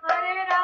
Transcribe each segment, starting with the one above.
Hare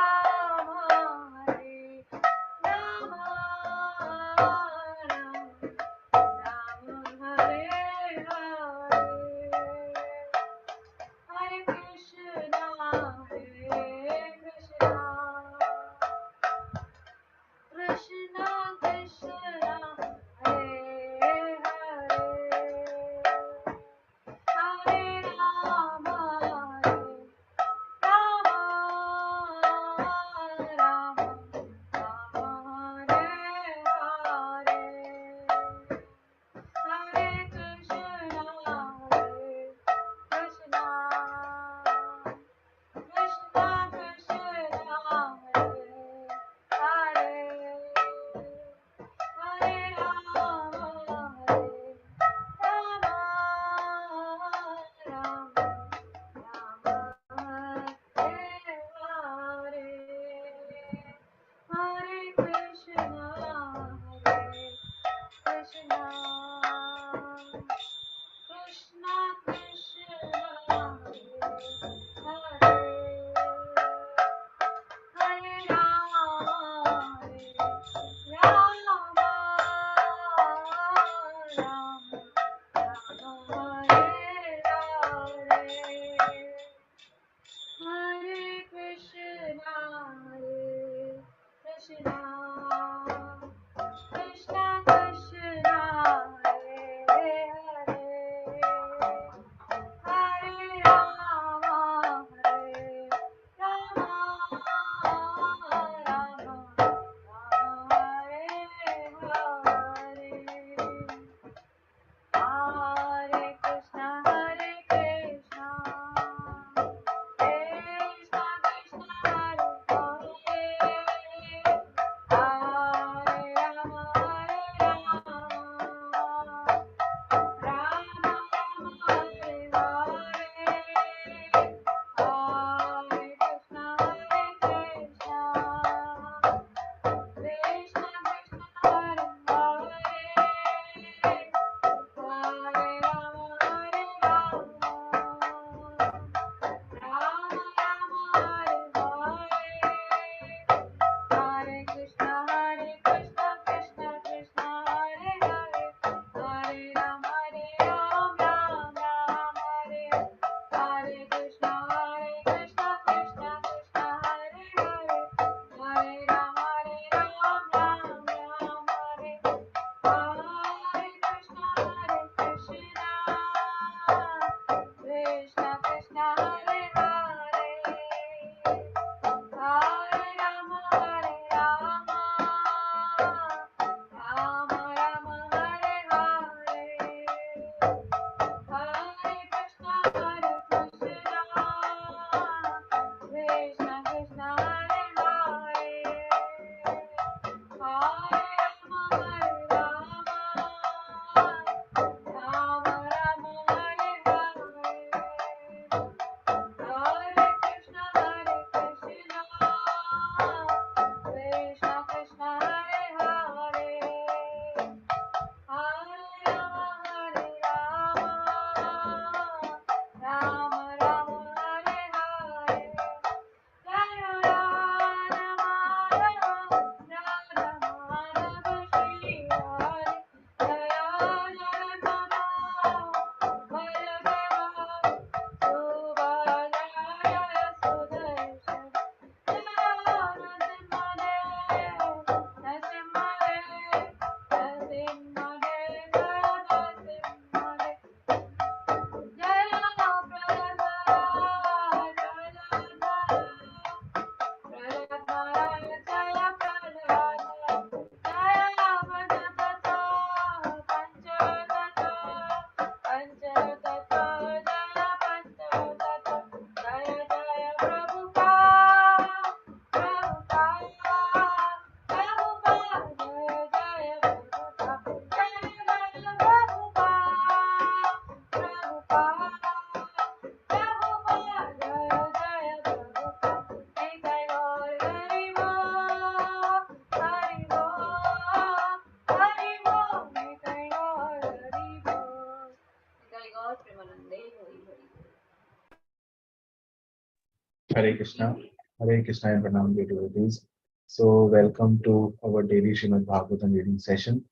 Hare Krishna and Pranam devotees. So, welcome to our daily Srimad Bhagavatam reading session.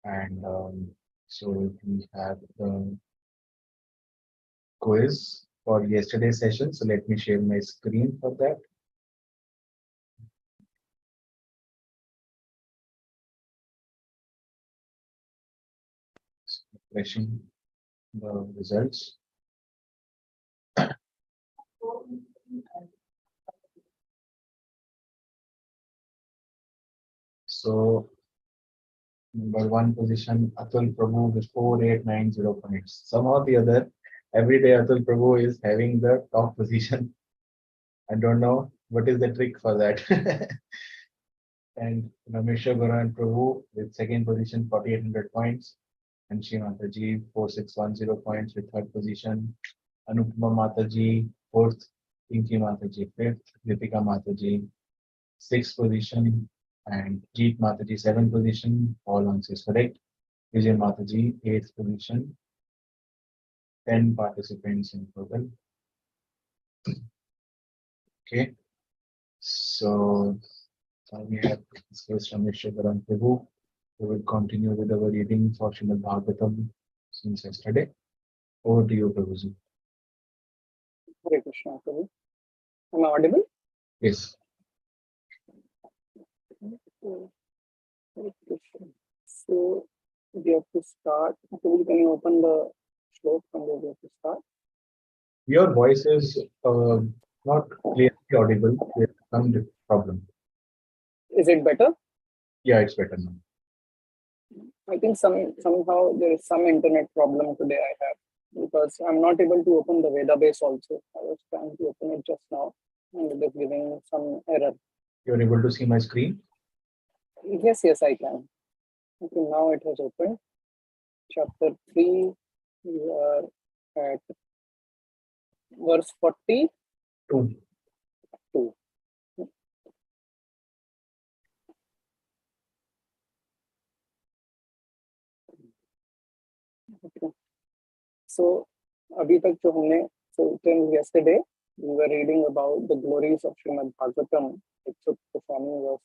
And so, we have the quiz for yesterday's session. So, let me share my screen for that. Refreshing the results. So, number one position, Atul Prabhu with 4890 points. Somehow or the other, every day Atul Prabhu is having the top position. I don't know what is the trick for that. And Ramesha Goran Prabhu with second position, 4800 points. And Shri Mataji, 4610 points with third position. Anupama Mataji, fourth. Pinky Mataji, fifth. Deepika Mataji, sixth position. And Jeet Mataji, seventh position. All answers correct. Vijay Mataji, eighth position. 10 participants in total. Okay. So we have discussed Ramesha Goran Prabhu. We will continue with our reading for Srimad Bhagavatam since yesterday. Over to you, Prabhuji. Hare Krishna, Prabhu. Am I audible? Yes. Hare Krishna. So we have to start. Prabhu, can you open the slope from where we have to start? Your voice is not clearly audible. There's some problem. Is it better? Yeah, it's better now. I think somehow there is some internet problem today I have, because I'm not able to open the database also. I was trying to open it just now and it is giving some error. You're able to see my screen? Yes, I can. Okay, now it has opened. Chapter 3, we are at verse 42. Okay. So, abhi tak jo humne, so till yesterday, we were reading about the glories of Srimad Bhagavatam. Except Swami was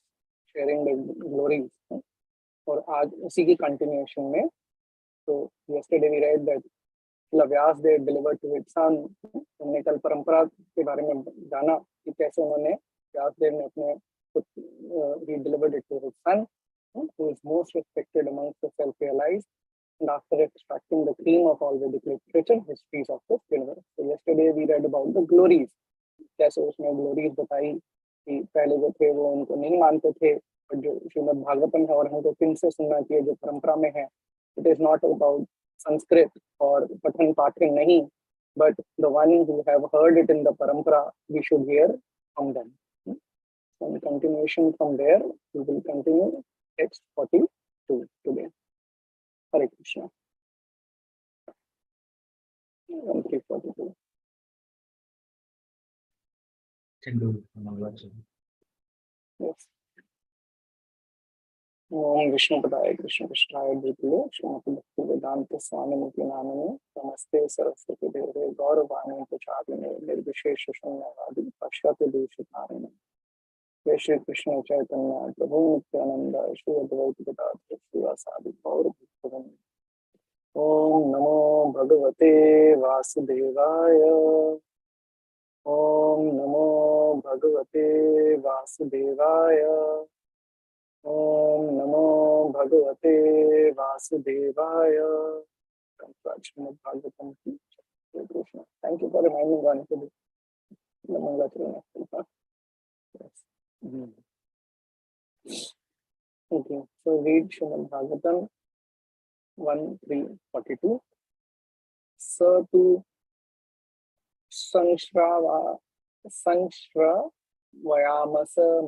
sharing the glories. और आज उसी की continuation में, so yesterday we read that Vyas Dev delivered to his son. हमने कल परंपरा के बारे में जाना कि कैसे उन्होंने व्यास देव ने अपने he delivered it to his son, who is most respected amongst the self-realized, and after extracting the cream of all Vedic literature, histories of the universe. So yesterday we read about the glories. कैसे उसमें glories बताई कि पहले जो थे वो उनको नहीं मानते थे, और जो श्रीमद् भागवतम है और हमको किन से सुनना चाहिए जो परंपरा में है. It is not about Sanskrit or Pathan Pathin, nahi, but the one who have heard it in the parampara, we should hear from them. So in continuation from there, we will continue text 42 today. Hare Krishna. 1342. Can do it. Yes. ओम विष्णुपदाय कृष्ण कृष्णाय भूतले श्रीमती भक्ति वेदांत स्वामिनिति नामिने नमस्ते सरस्वती देवे गौरवाणी प्रचारिणे निर्विशेष शून्यवादी पश्चात देशिकारिणे जय श्री कृष्ण चैतन्य प्रभु नित्यानंद श्री अद्वैत गदाधर श्रीवासादि गौर भक्तवृंद. ओम नमो भगवते वासुदेवाय. ओम नमो भगवते वासुदेवाय. ओम नमो भगवते वासुदेवाय. Srimad Bhagavatam. Thank you for reminding one to the Mangacharan. Yes. Okay, so read Srimad Bhagavatam 1:3:42. Sa tu संश्रवयामस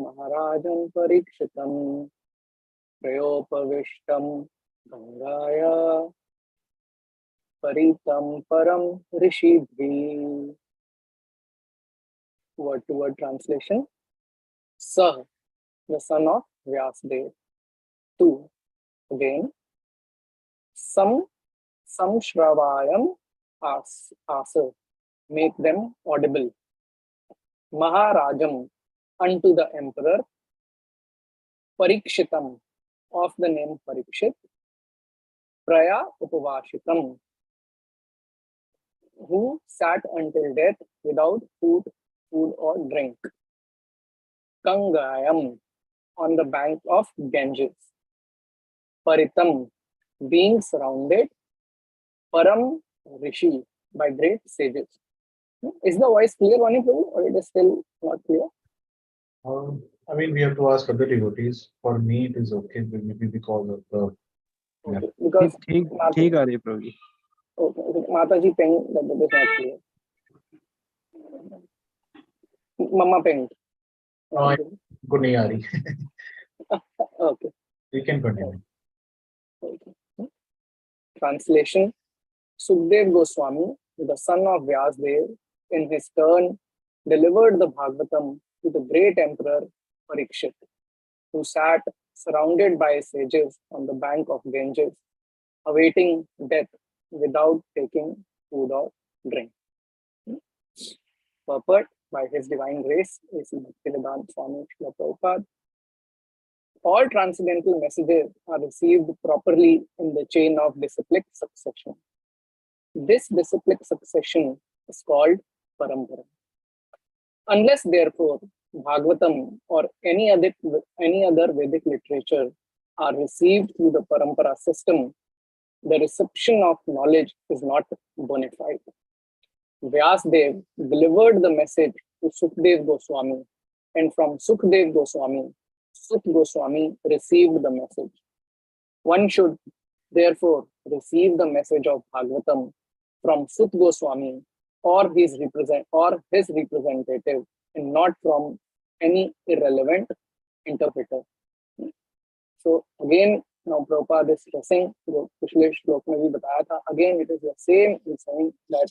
महाराजं परीक्षितं प्रयोपविष्टं गंगाया परितं परम ऋषिभिः. Word to word translation. Sah, the son of Vyasdev. Tu, again. Samshravayam asa, make them audible. Maharajam unto the emperor Parikshitam of the name Parikshit, Praya Upavashitam, who sat until death without food or drink. Kangayam, on the bank of Ganges. Paritam, being surrounded. Param Rishi, by great sages. Is the voice clear, Vani Prabhu, or it is still not clear? I mean, we have to ask other devotees. For me, it is okay, but maybe because of the. Yeah. Okay, because ठीक आ रही है प्रभु जी. okay, Mataji paying that it is not clear. Mama paying. No, good nahi aa rahi. Okay. You can continue. Okay. Translation. Sukdev Goswami, the son of Vyasdev, in his turn delivered the Bhagavatam to the great emperor Parikshit, who sat surrounded by sages on the bank of Ganges, awaiting death without taking food or drink. Purport by His Divine Grace, A.C. Bhaktivedanta Swami Srila Prabhupada. All transcendental messages are received properly in the chain of disciplic succession. This disciplic succession is called parampara. Unless, therefore, Bhagavatam or any other Vedic literature are received through the parampara system, the reception of knowledge is not bona fide. Vyasdev delivered the message to Sukdev Goswami, and from Sukdev Goswami, Suk Goswami received the message. One should therefore receive the message of Bhagavatam from Suk Goswami or his representative, and not from any irrelevant interpreter. So again, now Prabhupada is stressing, जो पिछले श्लोक में भी बताया था, again it is the same, he's saying that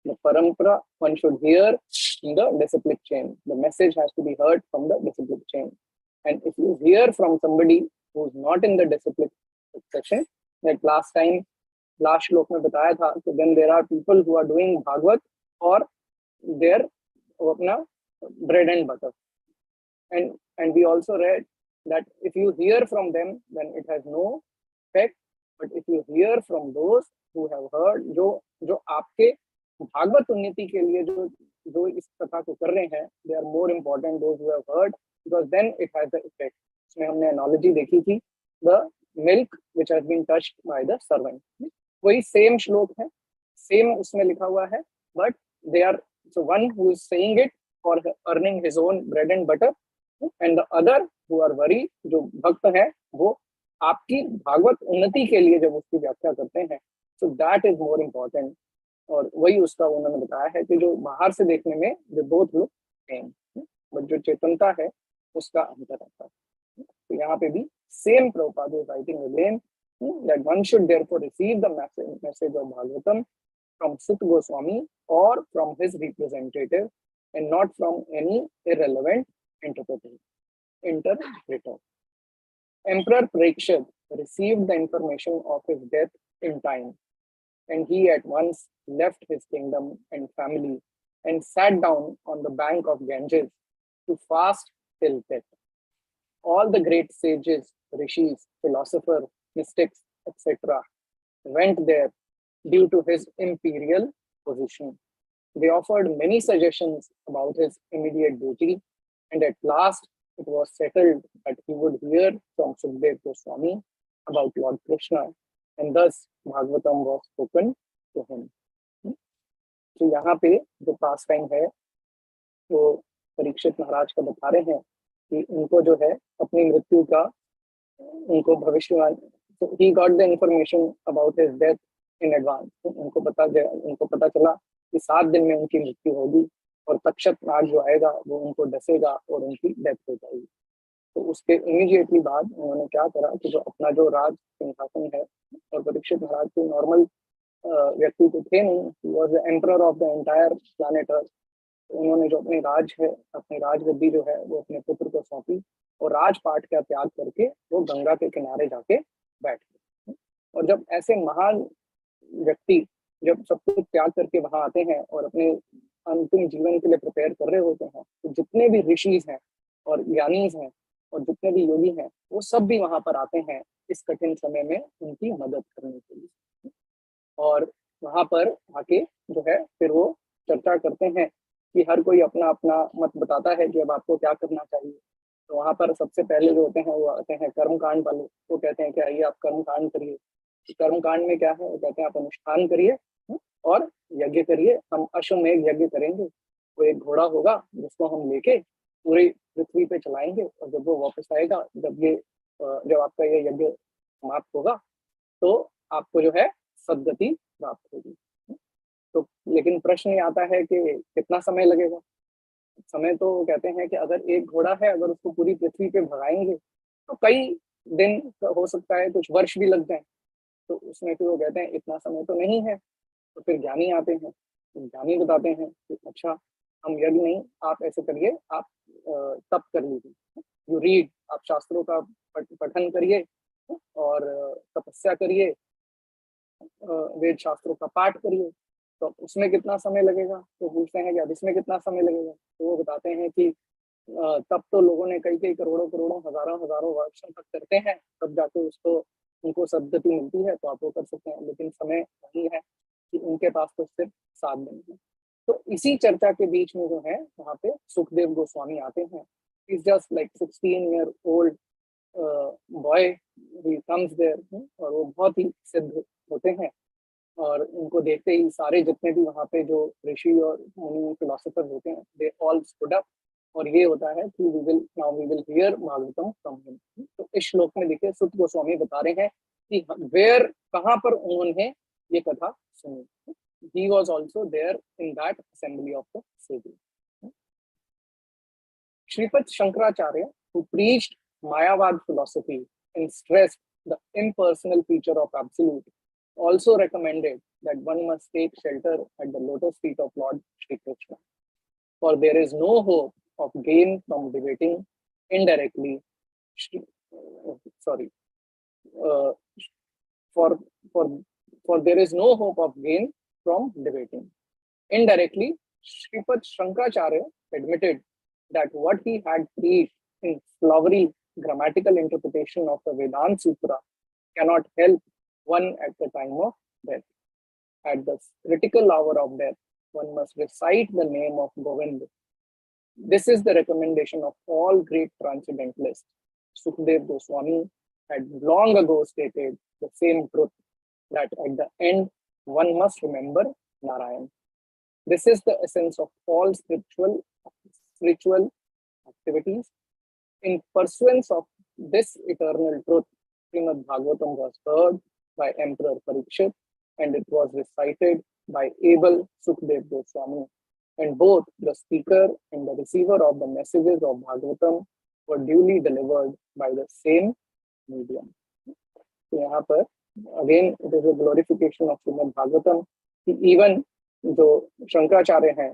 the parampara one should hear in the disciplic chain. The message has to be heard from the disciplic chain. And if you hear from somebody who is not in the disciplic succession, like last श्लोक में बताया था, so then there are people who are doing Bhagavat or their अपना bread and butter. And we also read that if you hear from them, then it has no effect. But if you hear from those who have heard, जो आपके भागवत उन्नति के लिए जो इस कथा को कर रहे हैं, they are more important those who have heard, because then it has the effect. इसमें हमने analogy देखी थी, the milk which has been touched by the servant. वही same श्लोक है, same उसमें लिखा हुआ है, but they are, so one who is saying it for earning his own bread and butter, and the other who are worried, जो भक्त हैं, वो आपकी भागवत उन्नति के लिए जब उसकी व्याख्या करते हैं, so that is more important. और वही उसका उन्होंने बताया है कि जो बाहर से देखने में जो both look same, but जो चेतनता है उसका अंतर आता है. तो यहाँ पे भी same Prabhupada is writing again that one should therefore receive the message of Bhagavatam from Sut Goswami or from his representative, and not from any irrelevant interpreter. Emperor Parikshit received the information of his death in time, and he at once left his kingdom and family and sat down on the bank of Ganges to fast till death. All the great sages, rishis, philosophers, mystics, etc. went there due to his imperial position. They offered many suggestions about his immediate duty, and at last it was settled that he would hear from Sukdev Goswami about Lord Krishna, and thus Bhagavatam was spoken to him. तो यहाँ पे जो पास time है वो परीक्षित महाराज का बता रहे हैं कि उनको जो है अपनी मृत्यु का उनको भविष्यवाणी, so he got the information about his death in advance. उनको पता चला कि 7 दिन में उनकी मृत्यु होगी और तक्षक नाग जो आएगा वो उनको डसेगा और उनकी डेथ हो जाएगी. तो उसके इमीडिएटली बाद उन्होंने क्या करा कि जो अपना जो राज सिंहासन है, और परीक्षित महाराज को नॉर्मल व्यक्ति तो थे नहीं, he was the emperor of the entire planet Earth. तो उन्होंने जो अपनी राजगद्दी जो है वो अपने पुत्र को सौंपी और राजपाट का त्याग करके वो गंगा के किनारे जाके बैठ गए. और जब ऐसे महान व्यक्ति जब सब कुछ त्याग करके वहां आते हैं और अपने अंतिम जीवन के लिए प्रिपेयर कर रहे होते हैं, तो जितने भी ऋषिज हैं और ज्ञानीज हैं और जितने भी योगी हैं, वो सब भी वहां पर आते हैं इस कठिन समय में उनकी मदद करने के लिए। और वहां पर आके जो है फिर वो चर्चा करते हैं कि हर कोई अपना अपना मत बताता है कि अब आपको क्या करना चाहिए। तो वहां पर सबसे पहले जो होते हैं वो आते हैं कर्म कांड वाले। वो कहते हैं कि आइए आप कर्म कांड करिए। कर्म कांड में क्या है, वो कहते हैं आप अनुष्ठान करिए और यज्ञ करिए। हम अश्वमेध यज्ञ करेंगे। वो एक घोड़ा होगा जिसको हम लेके पूरी पृथ्वी पे चलाएंगे, और जब वो वापस आएगा, जब आपका ये यज्ञ समाप्त होगा, तो आपको जो है सद्गति प्राप्त होगी। तो लेकिन प्रश्न ये आता है कि कितना समय लगेगा। समय तो कहते हैं कि अगर एक घोड़ा है, अगर उसको पूरी पृथ्वी पे भगाएंगे तो कई दिन हो सकता है, कुछ वर्ष भी लग जाए। तो उसमें फिर वो कहते हैं इतना समय तो नहीं है। तो फिर ज्ञानी आते हैं, तो ज्ञानी बताते हैं कि अच्छा, हम यज्ञ नहीं, आप ऐसे करिए, आप तप कर लीजिए। यू रीड, आप शास्त्रों का पठन करिए और तपस्या करिए, वेद शास्त्रों का पाठ करिए। तो उसमें कितना समय लगेगा। तो पूछते हैं कि अब इसमें कितना समय लगेगा। तो वो बताते हैं कि तब तो लोगों ने कई कई करोड़ों करोड़ों हजारों हजारों वर्षों तक करते हैं, तब जाके उसको उनको सद्गति मिलती है। तो आप वो कर सकते हैं, लेकिन समय नहीं है कि उनके पास तो सिर्फ 7 दिन है। तो इसी चर्चा के बीच में जो है वहाँ पे सुखदेव गोस्वामी आते हैं। Is just like 16 year old boy, he comes there, और वो बहुत ही सिद्ध होते हैं। और उनको देखते ही सारे जितने भी वहाँ पे जो ऋषि और मुनि फिलोसोफर होते हैं, दे ऑल स्टूड अप। और ये होता है कि we will hear Bhagavatam from him. तो इस श्लोक में देखिए सुत गोस्वामी बता रहे हैं कि वेयर, कहाँ पर उन्होंने ये कथा सुनी। he was also there in that assembly of the sages. Sripad Shankaracharya, who preached Mayavad philosophy and stressed the impersonal feature of absolute, also recommended that one must take shelter at the lotus feet of Lord Shri Krishna, for there is no hope of gain from debating indirectly. Sorry, uh, for for for there is no hope of gain from debating. Indirectly, Sripad Shankaracharya admitted that what he had preached in flowery grammatical interpretation of the Vedanta Sutra cannot help one at the time of death. At the critical hour of death, one must recite the name of Govind. This is the recommendation of all great transcendentalists. Sukhdev Goswami had long ago stated the same truth, that at the end, one must remember Narayan. This is the essence of all spiritual activities. In pursuance of this eternal truth, Srimad Bhagavatam was heard by Emperor Parikshit, and it was recited by able Sukhdev Goswami. And both the speaker and the receiver of the messages of Bhagavatam were duly delivered by the same medium. तो यहाँ पर again it is a glorification of Srimad Bhagavatam कि even जो शंकराचार्य हैं,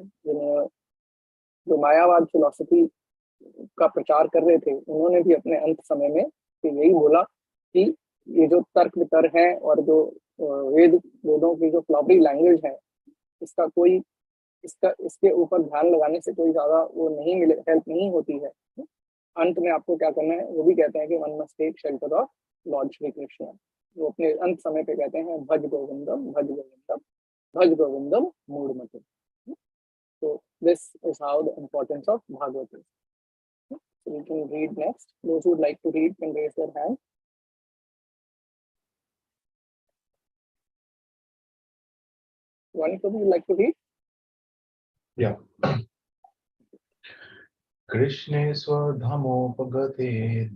जो मायावाद philosophy का प्रचार कर रहे थे, उन्होंने भी अपने अंत समय में तो यही बोला कि ये जो तर्क वितर्क है और जो वेदों की जो फ्लॉवरी लैंग्वेज है, इसके ऊपर ध्यान लगाने से कोई ज्यादा वो नहीं मिले, हेल्प नहीं होती है। अंत में आपको क्या करना है, वो भी कहते हैं कि one must take shelter of lord Shri Krishna. वो अपने अंत समय पे कहते हैं भज गोविंदम भज गोविंदम भज गोविंदम मूढ़मते। So this is how the importance of Bhagavatam. So we can read next. Those who would like to read can raise their hand. One, would you like to read? Yeah. कृष्णे स्वधमोपगते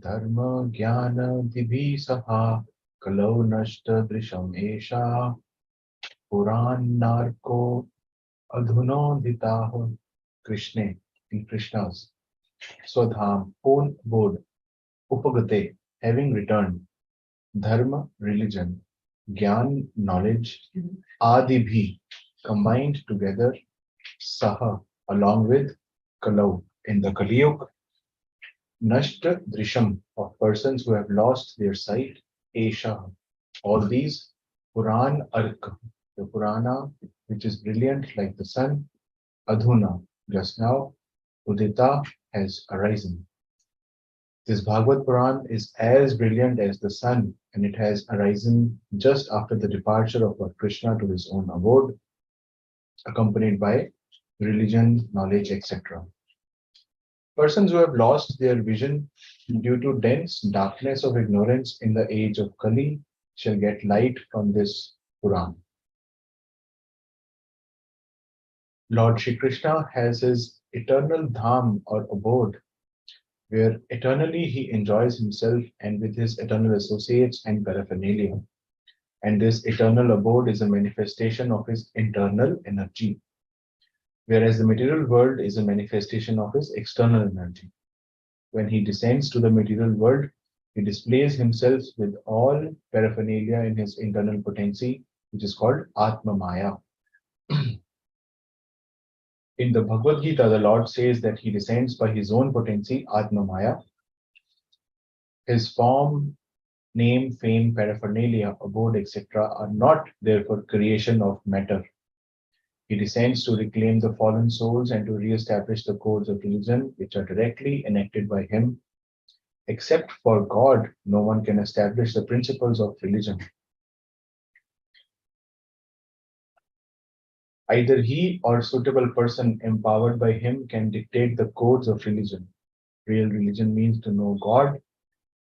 धर्म ज्ञान दिभि सहा कलौ नष्ट दृशम एषा पुराणार्को अधुनोदिताः। कृष्णे in Krishna's Swadham, own abode, upagate, having returned, dharma, religion, gyan, knowledge, adibhi, combined together, saha, along with kalau, in the Kaliyug, nashta drisham, of persons who have lost their sight, esha, all these, Puran Ark, the Purana, which is brilliant like the sun, Adhuna, just now, Udita has arisen. This Bhagavad Puran is as brilliant as the sun, and it has arisen just after the departure of Lord Krishna to his own abode, accompanied by religion, knowledge, etc. Persons who have lost their vision due to dense darkness of ignorance in the age of Kali shall get light from this Puran. Lord Shri Krishna has his eternal dham or abode, where eternally he enjoys himself and with his eternal associates and paraphernalia. And this eternal abode is a manifestation of his internal energy, whereas the material world is a manifestation of his external energy. When he descends to the material world, he displays himself with all paraphernalia in his internal potency, which is called Atma Maya. In the Bhagavad Gita, the Lord says that he descends by his own potency, Atma Maya. His form, name, fame, paraphernalia, abode, etc., are not therefore creation of matter. He descends to reclaim the fallen souls and to re-establish the codes of religion which are directly enacted by him. Except for God, no one can establish the principles of religion. Either he or suitable person empowered by him can dictate the codes of religion. Real religion means to know God,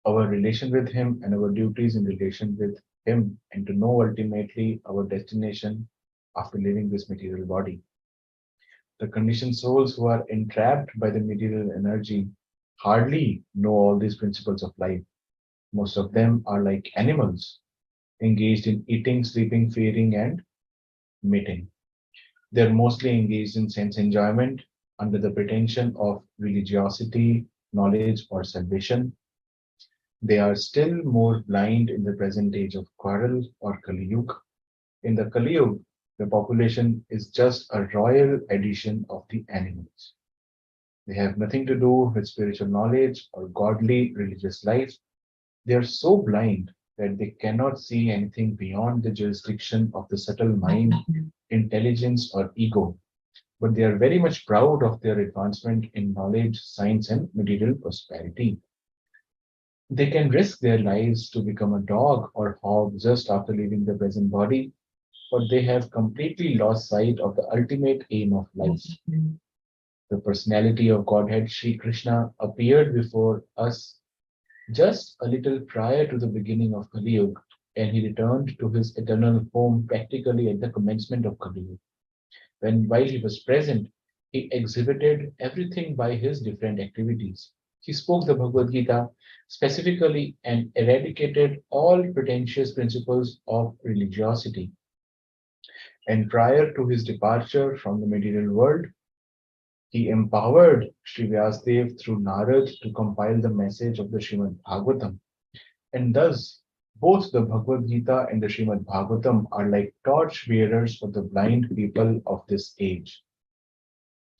our relation with him, and our duties in relation with him, and to know ultimately our destination after leaving this material body. The conditioned souls who are entrapped by the material energy hardly know all these principles of life. Most of them are like animals, engaged in eating, sleeping, feeding, and mating. They're mostly engaged in sense enjoyment under the pretension of religiosity, knowledge, or salvation. They are still more blind in the present age of quarrel or Kali Yuga. In the Kali Yuga, the population is just a royal addition of the animals. They have nothing to do with spiritual knowledge or godly religious life. They are so blind that they cannot see anything beyond the jurisdiction of the subtle mind, intelligence, or ego. But they are very much proud of their advancement in knowledge, science, and material prosperity. They can risk their lives to become a dog or hog just after leaving the present body, but they have completely lost sight of the ultimate aim of life. The personality of Godhead Sri Krishna appeared before us just a little prior to the beginning of Kali Yuga, and he returned to his eternal home practically at the commencement of Kali Yuga. While he was present, he exhibited everything by his different activities. He spoke the Bhagavad Gita specifically and eradicated all pretentious principles of religiosity. And prior to his departure from the material world, he empowered Sri Vyasadeva through Narad to compile the message of the Srimad Bhagavatam. And thus, both the Bhagavad Gita and the Srimad Bhagavatam are like torch bearers for the blind people of this age.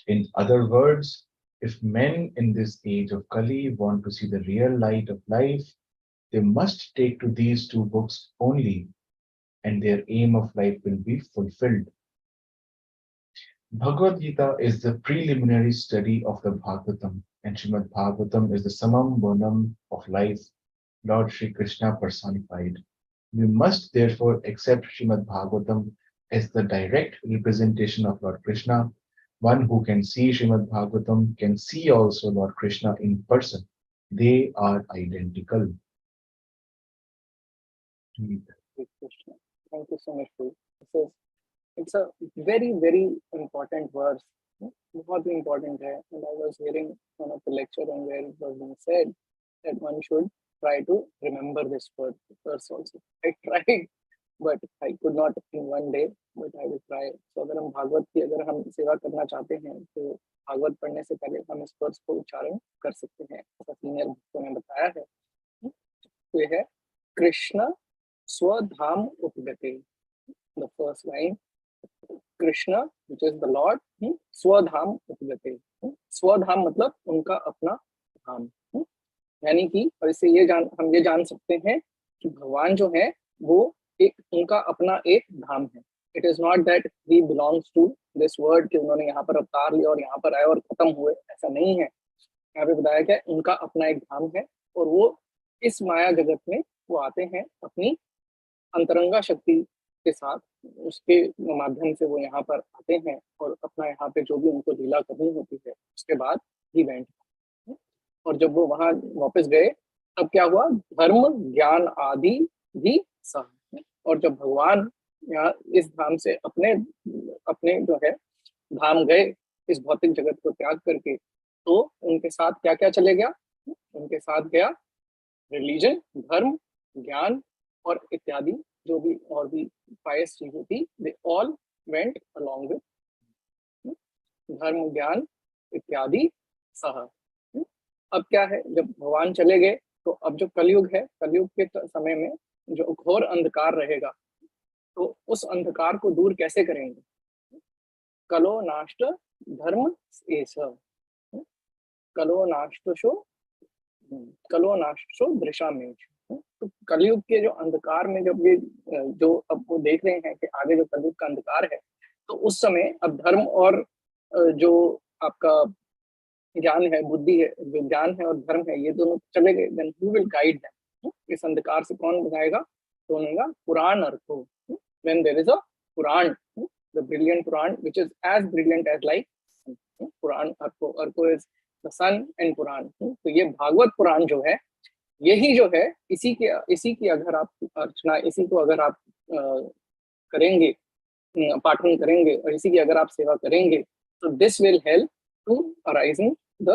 In other words, if men in this age of Kali want to see the real light of life, they must take to these two books only, and their aim of life will be fulfilled. Bhagavad Gita is the preliminary study of the Bhagavatam, and Srimad Bhagavatam is the summum bonum of life, Lord Shri Krishna personified. We must therefore accept Srimad Bhagavatam as the direct representation of Lord Krishna. One who can see Srimad Bhagavatam can see also Lord Krishna in person. They are identical. Krishna. Thank you so much for this. It's a very, very important verse. बहुत ही important है. And I was hearing one of the lecture on where it was being said that one should try to remember this verse also. I tried, but I could not in one day, but I will try. So अगर हम भागवत की अगर हम सेवा करना चाहते हैं तो भागवत पढ़ने से पहले हम इस वर्स को उच्चारण कर सकते हैं. ऐसा सीनियर भक्तों ने बताया है. तो यह है Krishna स्वधाम उपगते. The first line, Krishna, which is the Lord, Swadham उपगते. स्वधाम मतलब उनका अपना धाम. यानी कि और इससे हम ये जान सकते हैं कि भगवान जो है वो एक उनका अपना एक धाम है. It is not that he belongs to this word कि उन्होंने यहाँ पर अवतार लिया और यहाँ पर आए और खत्म हुए, ऐसा नहीं है। यहाँ पे बताया गया उनका अपना एक धाम है और वो इस माया जगत में वो आते हैं अपनी अंतरंगा शक्ति के साथ, उसके माध्यम से वो यहाँ पर आते हैं और अपना यहाँ पे जो भी उनको लीला करनी होती है उसके बाद ही वेंट। और जब वो वहां वापस गए तब क्या हुआ, धर्म ज्ञान आदि भी सह। और जब भगवान यहाँ इस धाम से अपने अपने जो है धाम गए, इस भौतिक जगत को त्याग करके, तो उनके साथ क्या क्या चले गया, उनके साथ गया रिलीजन, धर्म, ज्ञान और इत्यादि जो भी और भी पायस चीजें थी, they all went along with धर्म ज्ञान इत्यादि सह। अब क्या है, जब भगवान चले गए तो अब जो कलयुग है, कलयुग के समय में जो घोर अंधकार रहेगा, तो उस अंधकार को दूर कैसे करेंगे। कलो नाष्ट धर्म एष, कलो नाष्टशो कलो नाष्टशो दृशा में। तो कलयुग के जो अंधकार में जब ये जो अब वो देख रहे हैं कि आगे जो कलयुग का अंधकार है, तो उस समय अब धर्म और जो आपका ज्ञान है, बुद्धि है, जो ज्ञान है और धर्म है, ये दोनों चले गए, then who will guide them. इस अंधकार से कौन बचाएगा, तो उन्होंने पुराण अर्थो, when there is a Purana, the brilliant Purana which is as brilliant as light, पुराण अर्थो, अर्थो is the sun and Purana. तो ये भागवत पुराण जो है, यही जो है, इसी की अगर आप अर्चना, इसी को अगर आप करेंगे, पाठन करेंगे और इसी की अगर आप सेवा करेंगे, तो this will help to arising the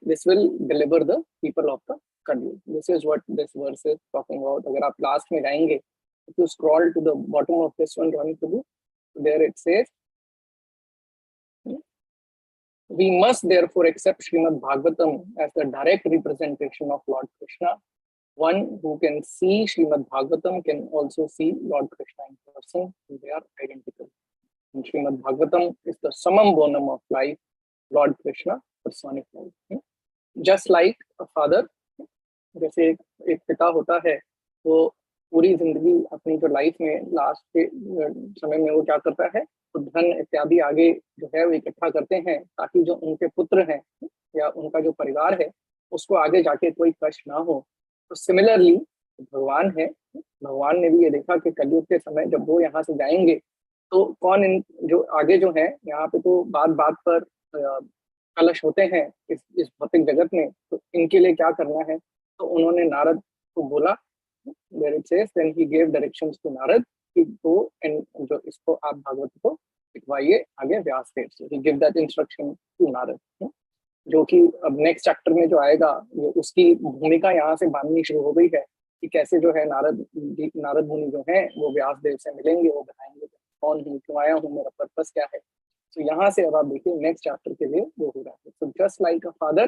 this will deliver the people of the Kali. This is what this verse is talking about. अगर आप लास्ट में जाएंगे, if you scroll to the bottom of this one, Ron Prabhu, there it says, we must therefore accept Srimad Bhagavatam as the direct representation of Lord Krishna. One who can see Srimad Bhagavatam can also see Lord Krishna in person. They are identical. And Srimad Bhagavatam is the summum bonum of life, Lord Krishna personified. Just like a father, जैसे एक पिता होता है, वो पूरी जिंदगी अपनी जो लाइफ में लास्ट के समय में वो क्या करता है, तो धन इत्यादि आगे जो है वो इकट्ठा करते हैं ताकि जो उनके पुत्र हैं या उनका जो परिवार है उसको आगे जाके कोई कष्ट ना हो। तो सिमिलरली भगवान है, भगवान ने भी ये देखा कि कलयुग के समय जब वो यहाँ से जाएंगे तो कौन इन जो आगे जो है यहाँ पे तो बात बात पर कलश होते हैं इस भौतिक जगत में, तो इनके लिए क्या करना है। तो उन्होंने नारद को बोला, where it says, then he gave directions to Narad कि go and जो इसको आप भागवत को लिखवाइए आगे व्यास देव से। he give that instruction to Narad, जो कि अब नेक्स्ट चैप्टर में जो आएगा ये उसकी भूमिका यहाँ से बांधनी शुरू हो गई है कि कैसे जो है नारद मुनि जो है वो व्यास देव से मिलेंगे, वो बताएंगे कौन हूँ, क्यों आया हूँ, मेरा पर्पस क्या है। तो यहाँ से अब आप देखिए नेक्स्ट चैप्टर के लिए वो हो रहा है। So just like a father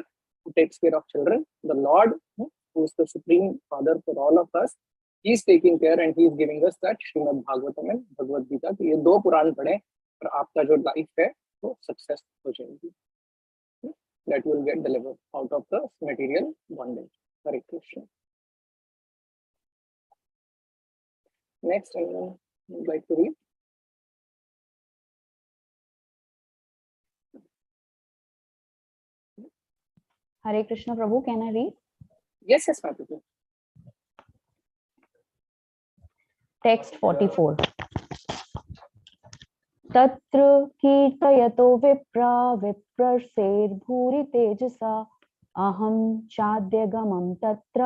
who takes care of children, the Lord who is the supreme father for all of us, he is taking care and he is giving us that Srimad Bhagavatam and Bhagavad Gita। तो ये दो पुराण पढ़ें और आपका जो life है वो success हो जाएगी, that will get delivered out of the material bondage. Hare Krishna. Next, anyone would like to read? Hare Krishna Prabhu, can I read? Yes, yes, Mataji. Text 44. तत्र कीर्तयतो विप्रा विप्रर्षेर्भूरि तेजसा अहं चाद्यगमं तत्र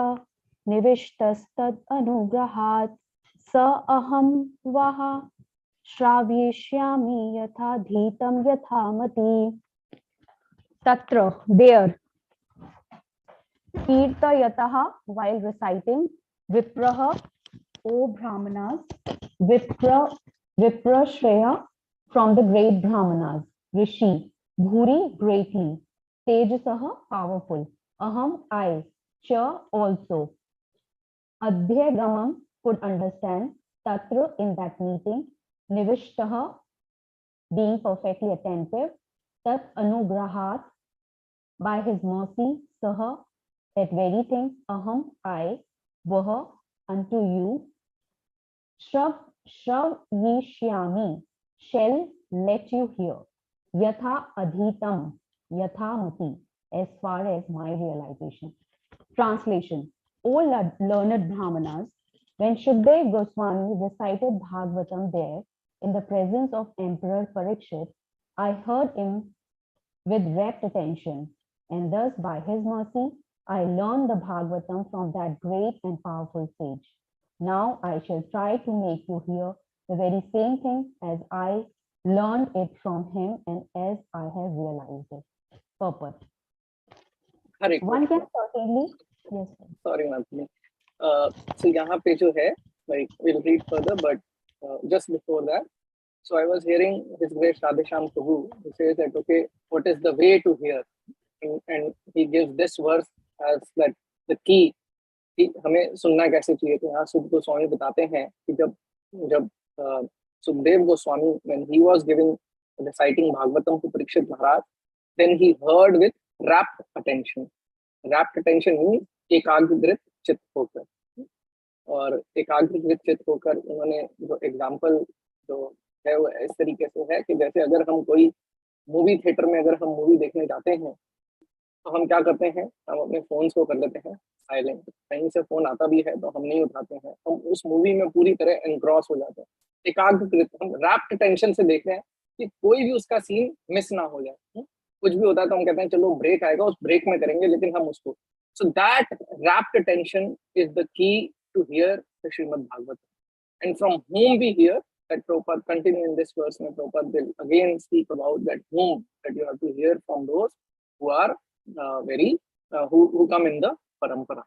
निविष्टस्तद् अनुग्रहात् स अहं वः श्रावयिष्यामि यथा धीतं यथा मति। तत्र, there, कीर्तयतः, while reciting, viprah, O brahmanas, viprashreya, from the great brahmanas, rishi, bhuri, greatly, tejasah, powerful, aham, I, cha, also, adhyagamam, could understand, tatra, in that meeting, nivishtah, being perfectly attentive, tat anugrahat, by his mercy, saha, that very thing, aham, I, vaha, unto you, shrav yishyami, shall let you hear. Yatha adhitam, yatha mati, as far as my realization. Translation. O learned Brahmanas, when Shukdev Goswami recited Bhagavatam there in the presence of Emperor Parikshit, I heard him with rapt attention, and thus by his mercy, I learned the Bhagavatam from that great and powerful sage. Now I shall try to make you hear the very same thing as I learned it from him and as I have realized it. Purport. Hare One can Krishna. certainly, yes, sir. Sorry, Madhuri. So यहाँ पे जो है, like we'll read further, but just before that, so I was hearing His Grace Radhesham Prabhu, who says that, okay, what is the way to hear? And he gives this verse as that the key कि हमें सुनना कैसे चाहिए. तो यहाँ सुख गोस्वामी बताते हैं कि जब Sukhdev Goswami, when he was giving reciting Bhagavatam to Parikshit Maharaj, then he heard with rapt attention. Rapt attention means एकाग्रचित चित्त होकर. और एकाग्रचित चित्त होकर उन्होंने जो एग्जाम्पल जो है वो इस तरीके से है कि जैसे अगर हम कोई मूवी थिएटर में अगर हम मूवी देखने जाते हैं तो हम क्या करते हैं, हम अपने फोन्स को कर लेते हैं साइलेंट. कहीं से फोन आता भी है तो हम नहीं उठाते हैं, हम उस मूवी में पूरी तरह एनग्रॉस हो जाते हैं. एकाग्रचित, हम रैप्ट टेंशन से देख रहे हैं कि कोई भी उसका सीन मिस ना हो जाए. कुछ भी होता है तो हम कहते हैं चलो ब्रेक आएगा, उस ब्रेक में करेंगे, लेकिन हम उसको. So that rapt attention is the key to hear the Srimad Bhagavatam. And from whom we hear, that Prabhupada continue in this verse, and Prabhupada will again speak about that whom, that you have to hear from those who are who come in the parampara.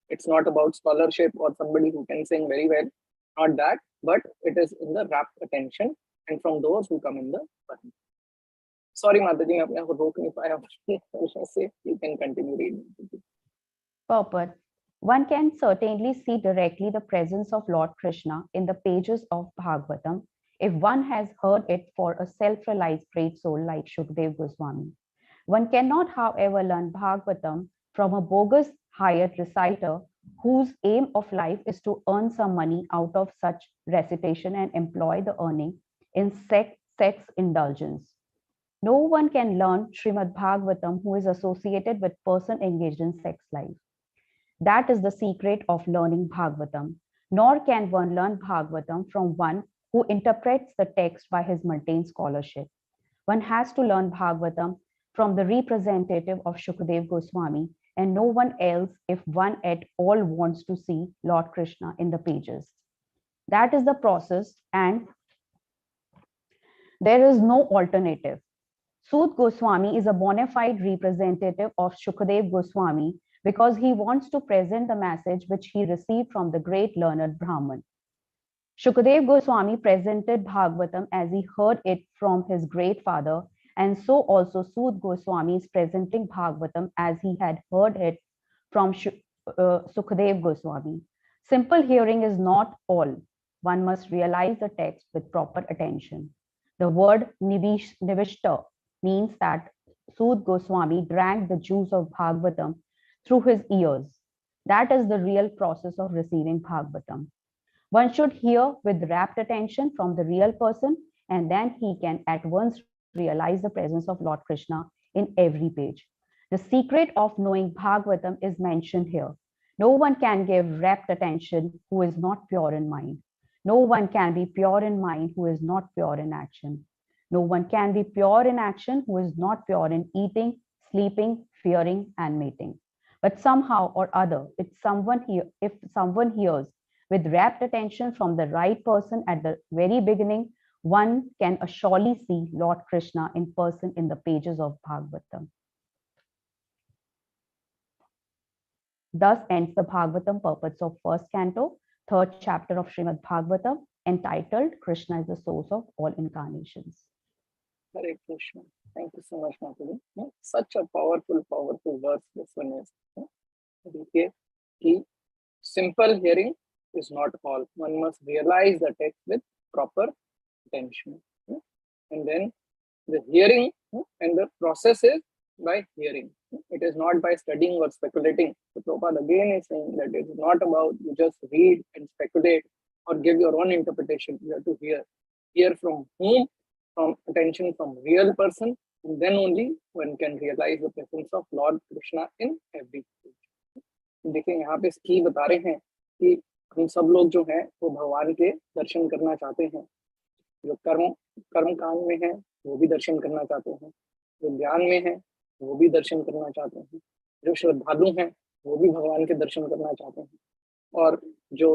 It's not about scholarship or somebody who can sing very well, not that, but it is in the rapt attention and from those who come in the parampara. Sorry, Mataji, मैं अपने आप को रोक नहीं पाया. You can continue reading. Purport. One can certainly see directly the presence of Lord Krishna in the pages of Bhagavatam if one has heard it for a self-realized great soul like Shukdev Goswami. One cannot, however, learn Bhagavatam from a bogus hired reciter whose aim of life is to earn some money out of such recitation and employ the earning in sex indulgence. No one can learn Srimad Bhagavatam who is associated with person engaged in sex life. That is the secret of learning Bhagavatam. Nor can one learn Bhagavatam from one who interprets the text by his mundane scholarship. One has to learn Bhagavatam from the representative of Shukdev Goswami and no one else if one at all wants to see Lord Krishna in the pages. That is the process and there is no alternative. Sud Goswami is a bona fide representative of Shukdev Goswami because he wants to present the message which he received from the great learned Brahman. Shukdev Goswami presented Bhagavatam as he heard it from his great father, and so also Sud Goswami is presenting Bhagavatam as he had heard it from Sukhadev Goswami. Simple hearing is not all. One must realize the text with proper attention. The word nivishta means that Sud Goswami drank the juice of Bhagavatam through his ears. That is the real process of receiving Bhagavatam. One should hear with rapt attention from the real person, and then he can at once realize the presence of Lord Krishna in every page. The secret of knowing Bhagavatam is mentioned here. No one can give rapt attention who is not pure in mind. No one can be pure in mind who is not pure in action. No one can be pure in action who is not pure in eating, sleeping, fearing, and mating. But somehow or other, if someone hears with rapt attention from the right person at the very beginning, one can surely see Lord Krishna in person in the pages of Bhagavatam. Thus ends the Bhagavatam purports of first canto, third chapter of Srimad Bhagavatam, entitled Krishna is the source of all incarnations. Hare Krishna. Thank you so much, Mataji. Such a powerful verse this one is. देखिए कि simple hearing is not all. One must realize the text with proper attention. And then the hearing and the process is by hearing. It is not by studying or speculating. So Prabhupada again is saying that it is not about you just read and speculate or give your own interpretation. You have to hear. Hear from whom? from real person, then only one can realize the presence of Lord Krishna in every page. देखिए यहाँ पे की बता रहे हैं कि हम सब लोग जो हैं वो भगवान के दर्शन करना चाहते हैं। जो कर्म कांड में है वो भी दर्शन करना चाहते हैं, जो ज्ञान में है वो भी दर्शन करना चाहते हैं, जो श्रद्धालु हैं वो भी भगवान के दर्शन करना चाहते हैं, और जो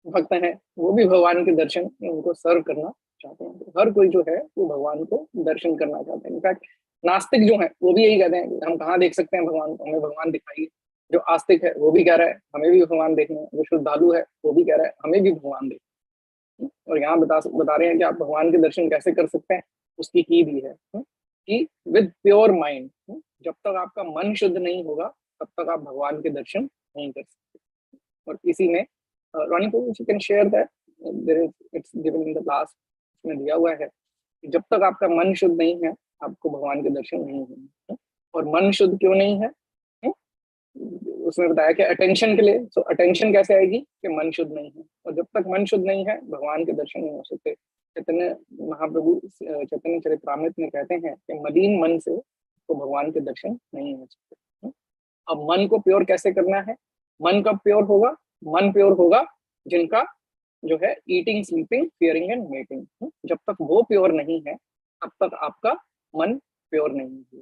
भक्त हैं वो भी भगवान के दर्शन उनको सर्व करना चाहते हैं। हर कोई जो है वो भगवान को दर्शन करना चाहते हैं। इनफैक्ट नास्तिक जो है वो भी यही कहते हैं कि हम कहाँ देख सकते हैं भगवान को, हमें भगवान दिखाइए। जो आस्तिक है वो भी कह रहा है हमें भी भगवान देखना है, जो श्रद्धालु है वो भी कह रहा है हमें भी भगवान देखना है। और यहाँ बता रहे हैं कि आप भगवान के दर्शन कैसे कर सकते हैं, उसकी की भी है कि विद प्योर माइंड, जब तक आपका मन शुद्ध नहीं होगा तब तक आप भगवान के दर्शन नहीं कर सकते। और इसी में Ronnie, you can share that it's given in the last, इसमें दिया हुआ है कि जब तक आपका मन शुद्ध नहीं है आपको भगवान के दर्शन नहीं होंगे। और मन शुद्ध क्यों नहीं है, उसमें बताया कि अटेंशन के लिए। सो अटेंशन कैसे आएगी कि मन शुद्ध नहीं है, और जब तक मन शुद्ध नहीं है भगवान के दर्शन नहीं हो सकते। चैतन्य महाप्रभु चैतन्य चरित्रामृत में कहते हैं कि मलिन मन से तो भगवान के दर्शन नहीं हो सकते। अब मन को प्योर कैसे करना है, मन कब प्योर होगा, मन प्योर होगा जिनका जो है eating, sleeping, fearing and mating. जब तक वो प्योर नहीं है तब तक आपका मन प्योर नहीं है।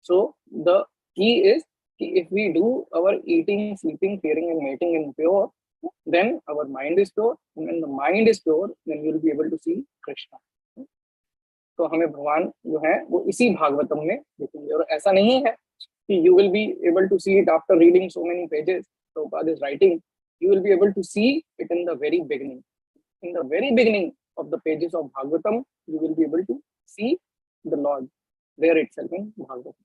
सो द की इज कि if we do our eating, sleeping, fearing and mating in pure, then our mind is pure, and when the mind is pure then you will be able to see Krishna. तो हमें भगवान जो है वो इसी भागवतम में देखेंगे। और ऐसा नहीं है कि you will be able to see it after reading so many pages Prabhupada is writing. You will be able to see it in the very beginning. In the very beginning of the pages of Bhagavatam, you will be able to see the Lord there itself in Bhagavatam.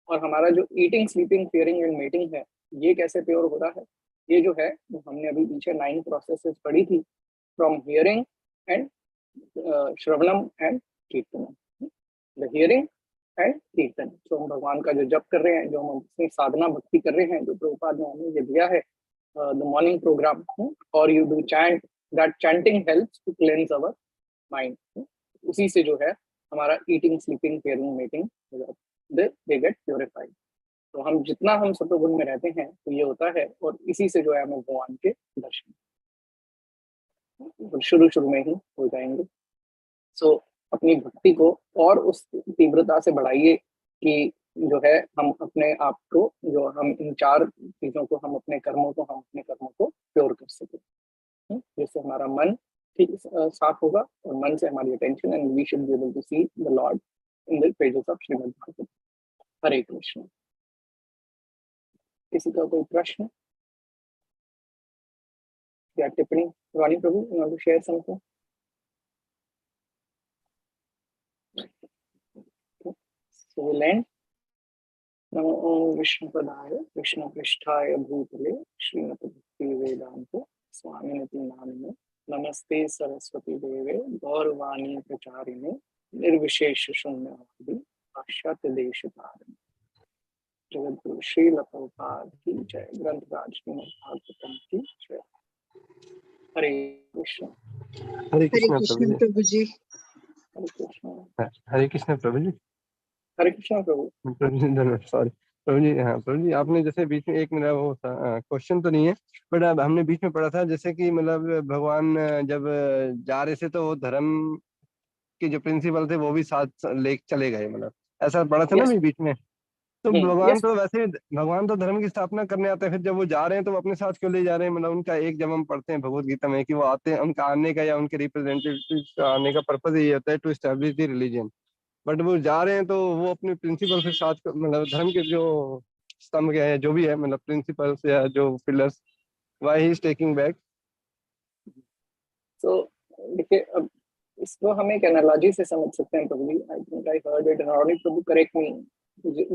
और हमारा जो eating, sleeping, fearing and mating है, ये कैसे pure हो रहा है, ये जो है हमने अभी पीछे 9 प्रोसेसेस पढ़ी थी, from hearing and shravanam and kirtanam. The hearing and kirtan, तो हम भगवान का जो जप कर रहे हैं, जो हम अपनी साधना भक्ति कर रहे हैं, जो प्रभुपाद ने हमें ये दिया है द मॉर्निंग प्रोग्राम, और you do chant, that chanting helps to cleanse our mind. उसी से जो है हमारा eating, sleeping, fearing, mating they get purified. तो हम जितना हम सत्वगुण में रहते हैं तो ये होता है, और इसी से जो है हमें भगवान के दर्शन शुरू में ही हो जाएंगे। सो अपनी भक्ति को और उस तीव्रता से बढ़ाइए कि जो है हम अपने आप को, जो हम इन 4 चीजों को, हम अपने कर्मों को प्योर कर सके, जिससे हमारा मन ठीक साफ होगा और मन से हमारी attention, and we should be able to see the lord in the pages of Shrimad Bhagavat. Hare Krishna. किसी का कोई प्रश्न या टिप्पणी? Rani Prabhu, you want to share something? So we'll end. नमो विष्णुपदाय विष्णुपृष्ठाय भूतले श्रीमते भक्ति वेदांत स्वामिनिति नामिने नमस्ते सरस्वती देवे गौरवाणी प्रचारिणे निर्विशेष शून्यवादी पाश्चात्य देशतारिणे। जगद्गुरु श्रील प्रभुपाद की जय। ग्रंथराज श्रीमद् भागवतम की जय। हरे कृष्ण। हरे कृष्ण प्रभु जी। हरे कृष्ण। हरे कृष्ण प्रभु जी। हरे कृष्ण प्रभु। प्रभु जी धन्यवाद, सॉरी प्रभु जी। हाँ प्रभु जी, आपने जैसे बीच में एक मेरा वो था, क्वेश्चन तो नहीं है, बट अब हमने बीच में पढ़ा था जैसे कि मतलब भगवान जब जा रहे थे तो वो धर्म के जो प्रिंसिपल थे वो भी साथ ले चले गए, मतलब ऐसा पढ़ा था ना Yes. बीच में। तो भगवान Yes. तो वैसे भगवान तो धर्म की स्थापना करने आते हैं, फिर जब वो जा रहे हैं तो वो अपने साथ क्यों ले जा रहे हैं? मतलब उनका एक, जब हम पढ़ते हैं भगवत गीता में कि वो आते हैं, उनका आने का या उनके रिप्रेजेंटेटिव आने का पर्पज ये होता है to establish the religion, but वो जा रहे हैं तो वो अपने प्रिंसिपल से साथ, मतलब धर्म के जो स्तंभ के हैं, जो भी है, मतलब प्रिंसिपल्स या जो pillars, why he is taking back. तो देखिए, अब इसको हम एक एनालॉजी से समझ सकते हैं Prabhu ji. I think I heard it, and Prabhu correct me.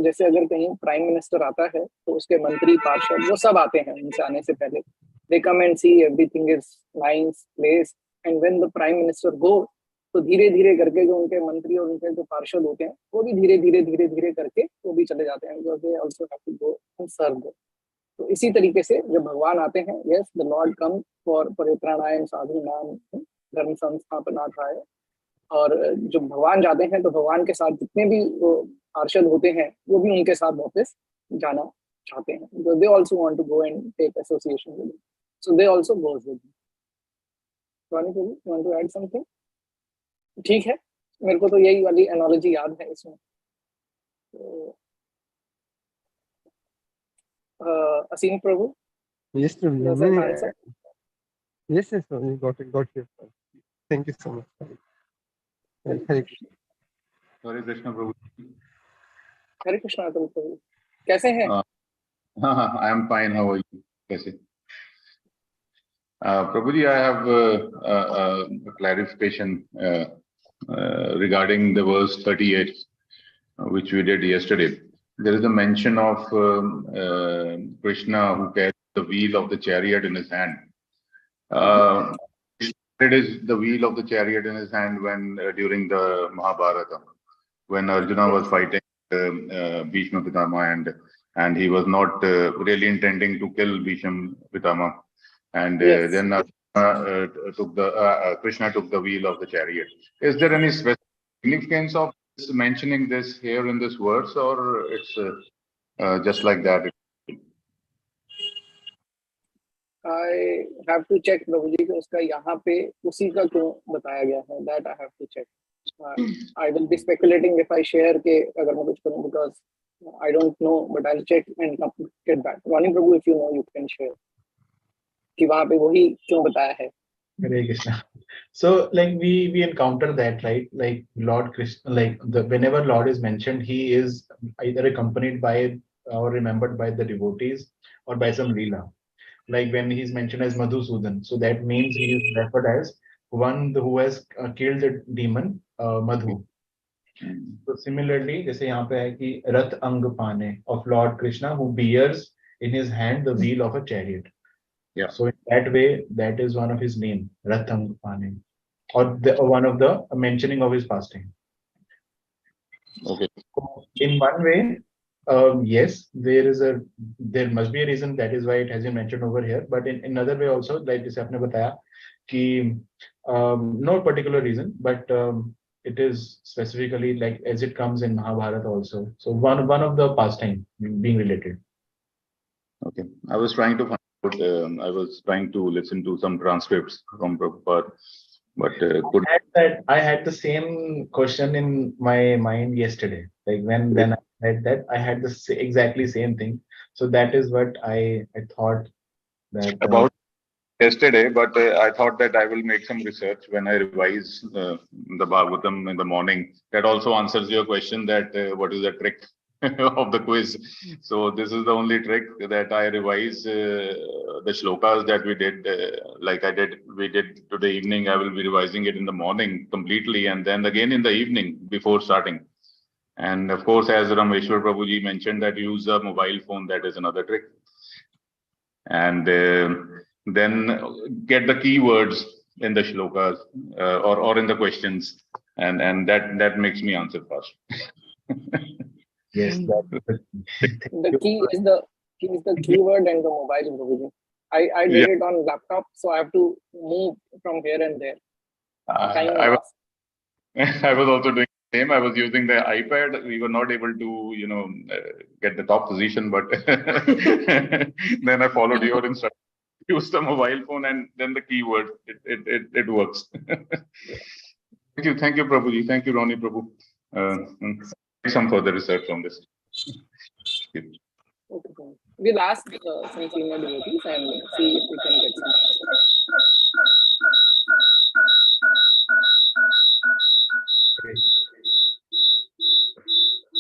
जैसे अगर कहीं प्राइम मिनिस्टर आता है तो उसके मंत्री, पार्षद, वो सब आते हैं उनसे आने से पहले। They come and see everything is nice place, and when the prime minister go, तो धीरे धीरे करके जो उनके मंत्री और उनके जो पार्षद होते हैं वो भी धीरे धीरे करके वो भी चले जाते हैं, because they also have to go and serve. तो इसी तरीके से जब भगवान आते हैं, yes the lord come for परित्राणाय साधूनां धर्म संस्थापनार्थाय, और जो भगवान जाते हैं तो भगवान के साथ जितने भी वो पार्षद होते हैं वो भी उनके साथ वापस जाना चाहते हैं, because they also want to go and take association with him, so they also goes with him. Ronnie, you want to add something? ठीक है, मेरे को तो यही वाली एनालॉजी याद है इसमें. तो असीम प्रभु, Yes, Prabhuji. does that answer? Yes, Prabhuji. Got it. Thank you so much. Hare Krishna. Hare Krishna, Prabhu. हरे कृष्णा अतुल प्रभु, कैसे हैं? I am fine. How are you? Kaise? Prabhuji, I have a clarification regarding the verse 38, which we did yesterday. There is a mention of Krishna who carries the wheel of the chariot in his hand. It is the wheel of the chariot in his hand when during the Mahabharata, when Arjuna was fighting Bhishma Pitama, and he was not really intending to kill Bhishma Pitama, and Yes. then Krishna took the wheel of the chariot. Is there any specific significance of mentioning this here in this verse, or it's just like that? I have to check प्रभु जी कि उसका यहाँ पे उसी का क्यों बताया गया है. That I have to check. I will be speculating if I share के अगर मैं कुछ करूँ, because I don't know, but I'll check and get back. Ronnie Prabhu, if you know, you can share कि वहाँ पे वही क्यों बताया है. Hare Krishna. So like we encounter that, right? Like Lord Krishna, like whenever Lord is mentioned, he is either accompanied by or remembered by the devotees or by some Leela. Like when he's mentioned as Madhusudan, so that means he is referred as one who has killed the demon Madhu. So similarly, जैसे यहाँ पे है कि रथ अंग पाने of Lord Krishna who bears in his hand the wheel of a chariot. Yeah. So in that way, that is one of his name, Rath Ang Pane, or one of the mentioning of his fasting. Okay. So in one way, yes, there must be a reason. That is why it has been mentioned over here. But in another way also, like जैसे आपने बताया कि no particular reason, but it is specifically like as it comes in Mahabharata also. So one of the pastime being related. Okay. I was trying to find out, I was trying to listen to some transcripts from Prabhupada, but I had the same question in my mind yesterday. Like when I read that, I had the exactly same thing. So that is what I thought that about yesterday, but I thought that I will make some research when I revise the Bhagavatam in the morning. That also answers your question that what is the trick of the quiz. So this is the only trick that I revise the shlokas that we did, we did today evening. I will be revising it in the morning completely, and then again in the evening before starting. And of course, as Rameshwar Prabhuji mentioned, that use a mobile phone, that is another trick. And then get the keywords in the shlokas or in the questions, and that makes me answer fast. yes, The key is the keyword and the mobile provision. I did it on laptop, so I have to move from here and there. I was also doing the same. I was using the iPad. We were not able to, get the top position, but then I followed your instructions. Use the mobile phone and then the keyword. It works. Thank you, Prabhuji. Thank you, Ronnie Prabhu. Some further research on this. Okay. We'll ask some senior devotees and see if we can get some.